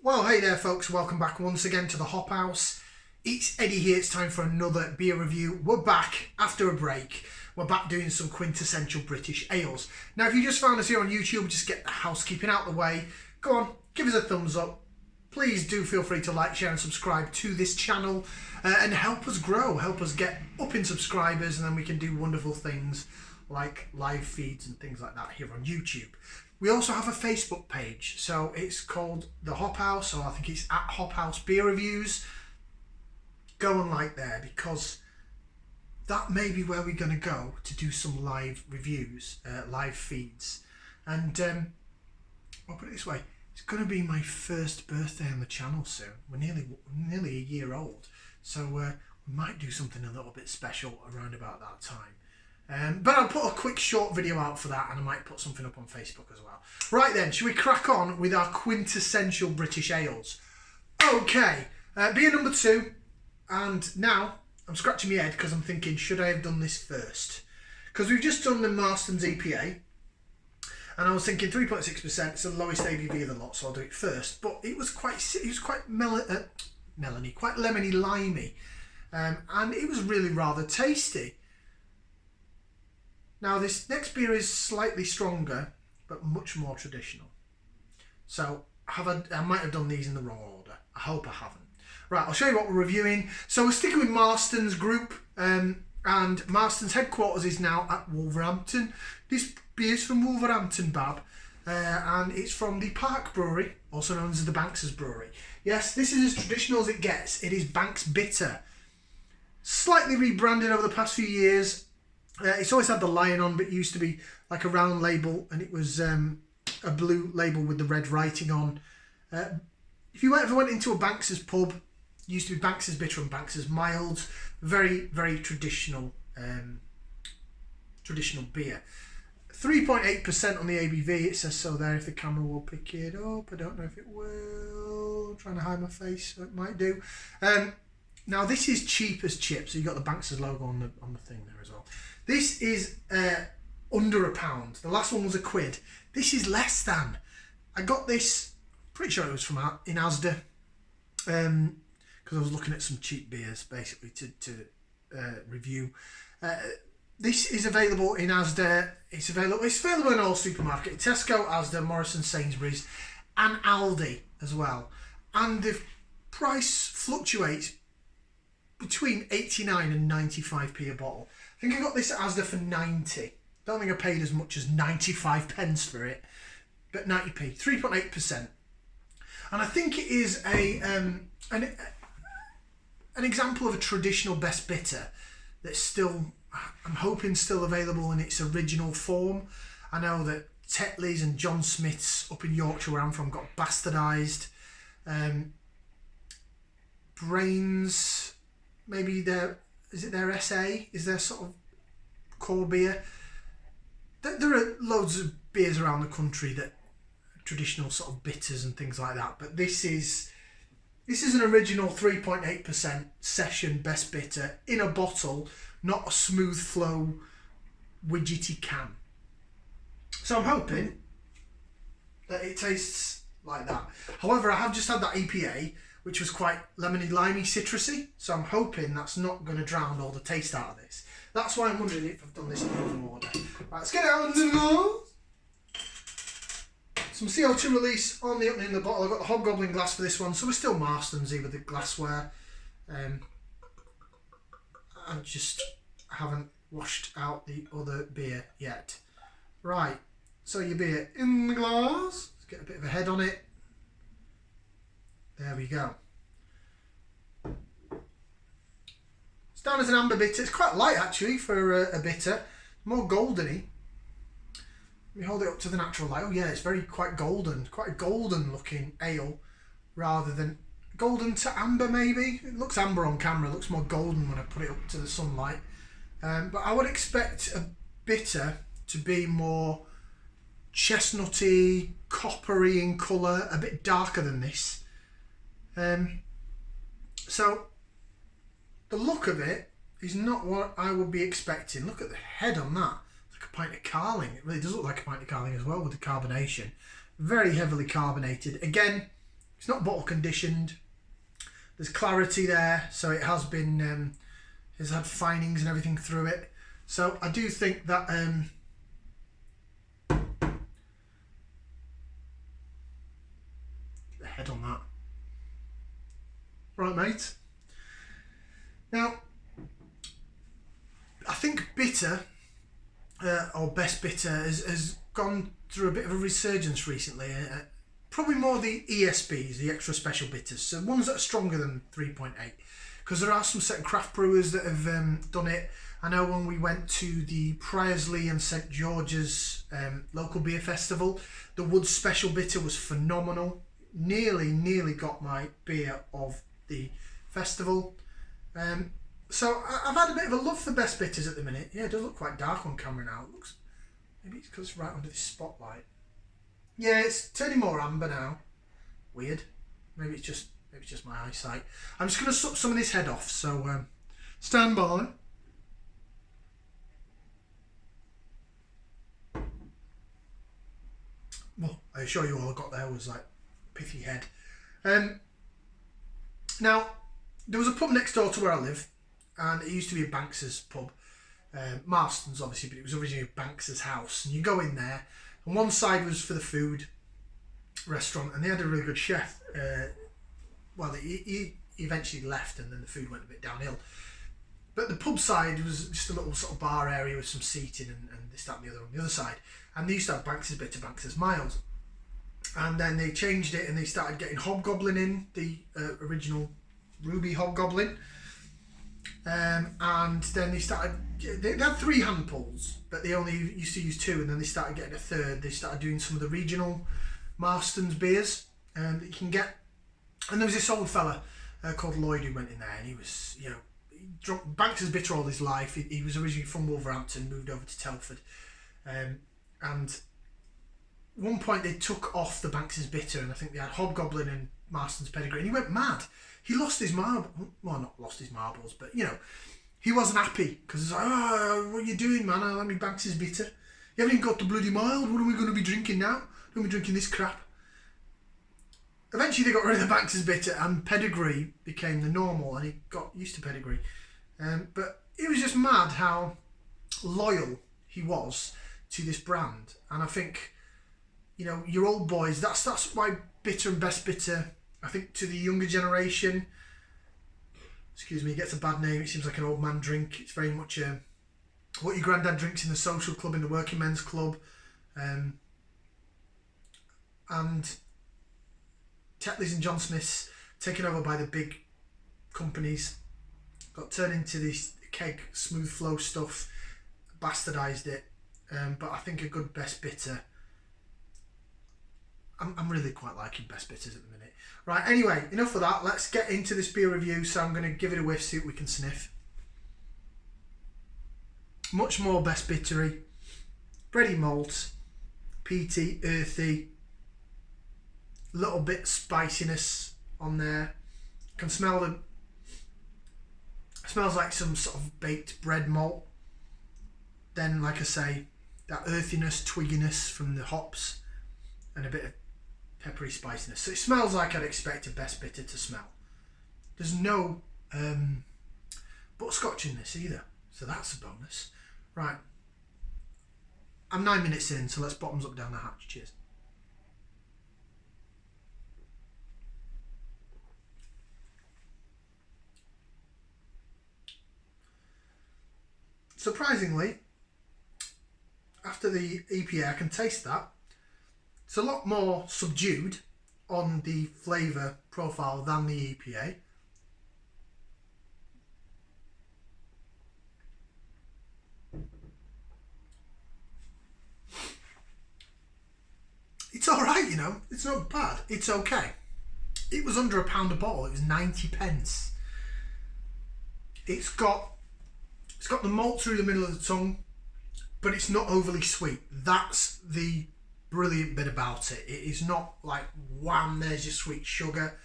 Well, hey there folks, welcome back once again to the Hop House. It's Eddie here, it's time for another beer review. We're back after a break. We're back doing some quintessential British ales. Now if you just found us here on YouTube, just get the housekeeping out of the way. Go on, give us a thumbs up. Please do feel free to like, share and subscribe to this channel and help us grow, help us get up in subscribers, and then we can do wonderful things like live feeds and things like that here on YouTube. We also have a Facebook page, so it's called The Hop House, or I think it's at Hop House Beer Reviews. Go and like there, because that may be where we're going to go to do some live reviews, live feeds. And I'll put it this way, it's going to be my first birthday on the channel soon. We're nearly a year old, so we might do something a little bit special around about that time. But I'll put a quick short video out for that, and I might put something up on Facebook as well. Right then, should we crack on with our quintessential British ales? Okay, beer number 2, and now I'm scratching my head because I'm thinking, should I have done this first? Because we've just done the Marston's EPA, and I was thinking 3.6%, it's the lowest ABV of the lot, so I'll do it first. But it was quite melony, quite lemony, limey, and it was really rather tasty. Now this next beer is slightly stronger, but much more traditional. So I might have done these in the wrong order. I hope I haven't. Right, I'll show you what we're reviewing. So we're sticking with Marston's Group, and Marston's headquarters is now at Wolverhampton. This beer's from Wolverhampton, Bab, and it's from the Park Brewery, also known as the Banks's Brewery. Yes, this is as traditional as it gets. It is Banks Bitter. Slightly rebranded over the past few years. It's always had the lion on, but it used to be like a round label, and it was a blue label with the red writing on. If you ever went into a Banks's pub, it used to be Banks's Bitter and Banks's Mild. Very, very traditional beer. 3.8% on the ABV. It says so there if the camera will pick it up. I don't know if it will. I'm trying to hide my face, so it might do. Now this is cheap as chips. So you got the Banks's logo on the thing there as well. This is under £1. The last one was £1. This is less than. I got this, pretty sure it was from in Asda, because I was looking at some cheap beers basically to review. This is available in Asda. It's available in all supermarkets: Tesco, Asda, Morrison, Sainsbury's, and Aldi as well. And the price fluctuates between 89 and 95p a bottle. I think I got this at Asda for 90. Don't think I paid as much as 95 pence for it, but 90p, 3.8%. And I think it is an example of a traditional best bitter that's still, I'm hoping, still available in its original form. I know that Tetley's and John Smith's up in Yorkshire, where I'm from, got bastardised. Brains, maybe is it their SA? Is their sort of core beer? There are loads of beers around the country that are traditional sort of bitters and things like that, but this is an original 3.8% session best bitter in a bottle, not a smooth flow widgety can. So I'm hoping that it tastes like that. However, I have just had that EPA, which was quite lemony, limey, citrusy. So I'm hoping that's not going to drown all the taste out of this. That's why I'm wondering if I've done this in the wrong order. Right, let's get it out of the glass. Some CO2 release on the opening of the bottle. I've got the Hobgoblin glass for this one, so we're still Marston's with the glassware. I just haven't washed out the other beer yet. Right, so your beer in the glass. Let's get a bit of a head on it. There we go. It's down as an amber bitter. It's quite light actually for a bitter. More goldeny. Let me hold it up to the natural light. Oh yeah, it's quite golden. Quite a golden looking ale, rather than golden to amber maybe. It looks amber on camera. It looks more golden when I put it up to the sunlight. But I would expect a bitter to be more chestnutty, coppery in colour, a bit darker than this. So the look of it is not what I would be expecting. Look at the head on that. It's like a pint of Carling. It really does look like a pint of Carling as well with the carbonation. Very heavily carbonated. Again, It's not bottle conditioned. There's clarity there, so it has been has had finings and everything through it. So I do think that the head on that. Right, mate. Now, I think bitter or best bitter has gone through a bit of a resurgence recently. Probably more the ESBs, the extra special bitters, so ones that are stronger than 3.8. Because there are some certain craft brewers that have done it. I know when we went to the Priorslee and St George's local beer festival, the Woods Special Bitter was phenomenal. Nearly got my beer of the festival. So I've had a bit of a love for best bitters at the minute. Yeah, it does look quite dark on camera now. It looks, maybe it's because it's right under this spotlight. Yeah, it's turning more amber now. Weird. Maybe it's just my eyesight. I'm just going to suck some of this head off, so stand by. Well, I assure you all I got there was like pithy head. Now, there was a pub next door to where I live, and it used to be a Banks's pub. Marston's obviously, but it was originally a Banks's house. And you go in there, and one side was for the food restaurant, and they had a really good chef. Well, he eventually left, and then the food went a bit downhill. But the pub side was just a little sort of bar area with some seating and this, that, and the other on the other side. And they used to have Banks's Bitter, Banks's Mild. And then they changed it, and they started getting Hobgoblin in, the original Ruby Hobgoblin. And then they had 3 hand pulls, but they only used to use 2, and then they started getting a third. They started doing some of the regional Marston's beers that you can get. And there was this old fella called Lloyd who went in there, and he was, he drunk Banks's Bitter all his life. He was originally from Wolverhampton, moved over to Telford. And at one point they took off the Banks's Bitter, and I think they had Hobgoblin and Marston's Pedigree, and he went mad. He lost his marbles. Well, not lost his marbles, but he wasn't happy because he's like, "Oh, what are you doing, man? I let me Banks's Bitter. You haven't even got the bloody mild. What are we going to be drinking now? We're going to be drinking this crap." Eventually, they got rid of the Banks's Bitter, and Pedigree became the normal, and he got used to Pedigree. But it was just mad how loyal he was to this brand, and I think, your old boys. That's why bitter and best bitter, I think, to the younger generation, excuse me, gets a bad name. It seems like an old man drink. It's very much what your granddad drinks in the social club, in the working men's club, and Tetley's and John Smith's taken over by the big companies, got turned into this keg smooth flow stuff, bastardised it. But I think a good best bitter, I'm really quite liking best bitters at the minute. Right, anyway, enough of that. Let's get into this beer review. So I'm going to give it a whiff, see what we can sniff. Much more best bittery, bready malt, peaty, earthy, little bit spiciness on there. Can smell the, smells like some sort of baked bread malt. Then, like I say, that earthiness, twigginess from the hops, and a bit of peppery spiciness. So it smells like I'd expect a best bitter to smell. There's no butterscotch in this either, so that's a bonus. Right, I'm 9 minutes in, so let's bottoms up down the hatch. Cheers. Surprisingly, after the EPA, I can taste that. It's a lot more subdued on the flavour profile than the EPA. It's alright, it's not bad, it's okay. It was under £1 a bottle, it was 90p. It's got the malt through the middle of the tongue, but it's not overly sweet. That's the brilliant bit about it. It is not like, wham, there's your sweet sugar.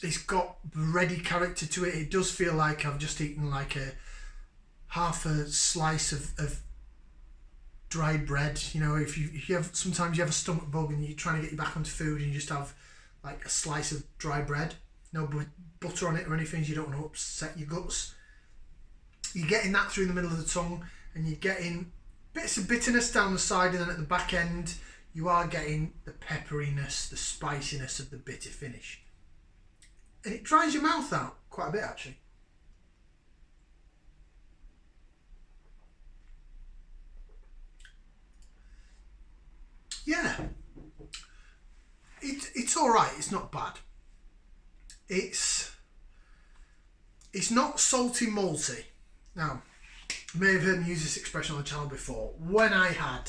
It's got bready character to it. It does feel like I've just eaten like half a slice of dried bread. If you have, sometimes you have a stomach bug and you're trying to get you back onto food and you just have like a slice of dry bread, no butter on it or anything, so you don't want to upset your guts. You're getting that through the middle of the tongue, and you're getting bits of bitterness down the side, and then at the back end you are getting the pepperiness, the spiciness of the bitter finish. And it dries your mouth out quite a bit, actually. Yeah. It's alright, it's not bad. It's not salty malty. Now, you may have heard me use this expression on the channel before. When I had,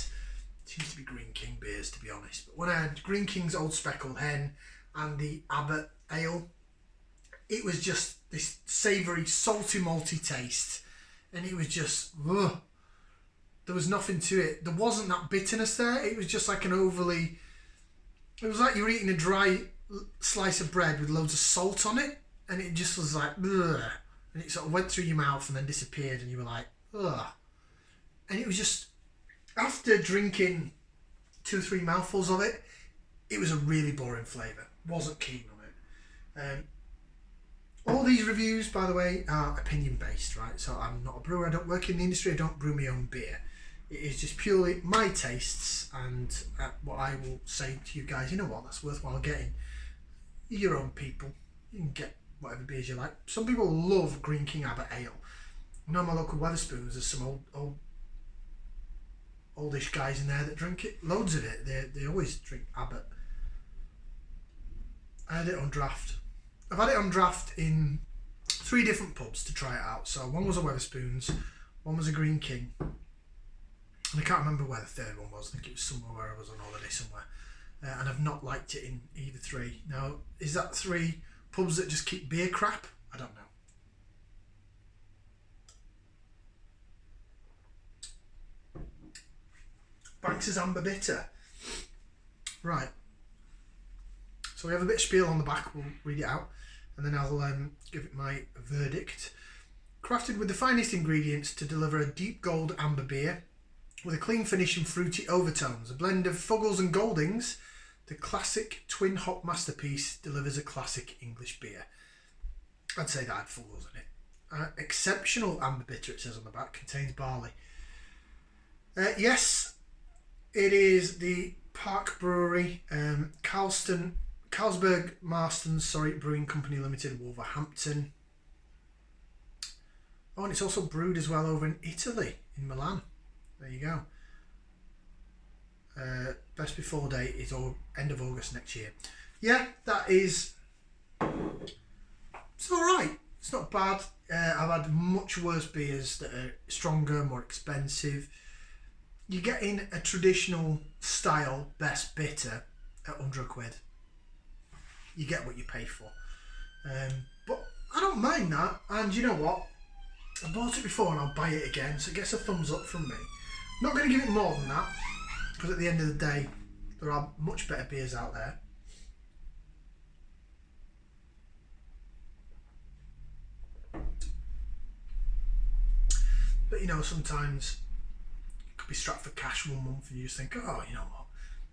it seems to be Green King beers to be honest, but when I had Green King's Old Speckled Hen and the Abbott Ale, it was just this savoury, salty, malty taste, and it was just, ugh. There was nothing to it. There wasn't that bitterness there. It was just like an overly, it was like you were eating a dry slice of bread with loads of salt on it, and it just was like, ugh. And it sort of went through your mouth and then disappeared, and you were like, ugh. And it was just, after drinking 2 or 3 mouthfuls of it, it was a really boring flavour. Wasn't keen on it. All these reviews, by the way, are opinion based, right? So I'm not a brewer, I don't work in the industry, I don't brew my own beer. It is just purely my tastes and what I will say to you guys, you know what, that's worthwhile getting. Your own people. You can get whatever beers you like. Some people love Green King Abbott Ale. I know my local Wetherspoons, there's some oldish guys in there that drink it. Loads of it. They always drink Abbott. I had it on draft. I've had it on draft in 3 different pubs to try it out. So one was a Wetherspoons, one was a Green King, and I can't remember where the third one was. I think it was somewhere where I was on holiday somewhere. And I've not liked it in either 3. Now, is that 3 pubs that just keep beer crap? I don't know. Banks's Amber Bitter. Right. So we have a bit of spiel on the back. We'll read it out, and then I'll give it my verdict. Crafted with the finest ingredients to deliver a deep gold amber beer with a clean finish and fruity overtones, a blend of Fuggles and Goldings, the classic twin hop masterpiece delivers a classic English beer. I'd say that had Fuggles in it. Exceptional amber bitter, it says on the back, contains barley. Yes, it is the Park Brewery, Carlsberg Marston's Brewing Company Limited, Wolverhampton. Oh, and it's also brewed as well over in Italy, in Milan. There you go. Best before date is end of August next year. Yeah, that is. It's alright. It's not bad. I've had much worse beers that are stronger, more expensive. You're getting a traditional style best bitter at £100. You get what you pay for. But I don't mind that. And you know what? I bought it before and I'll buy it again. So it gets a thumbs up from me. Not going to give it more than that, because at the end of the day, there are much better beers out there. But you know, sometimes you could be strapped for cash one month and you just think, oh, you know what,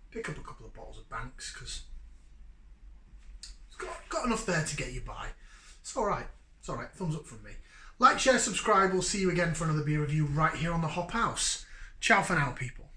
pick up a couple of bottles of Banks, because it's got enough there to get you by. It's alright. It's alright. Thumbs up from me. Like, share, subscribe. We'll see you again for another beer review right here on the Hop House. Ciao for now, people.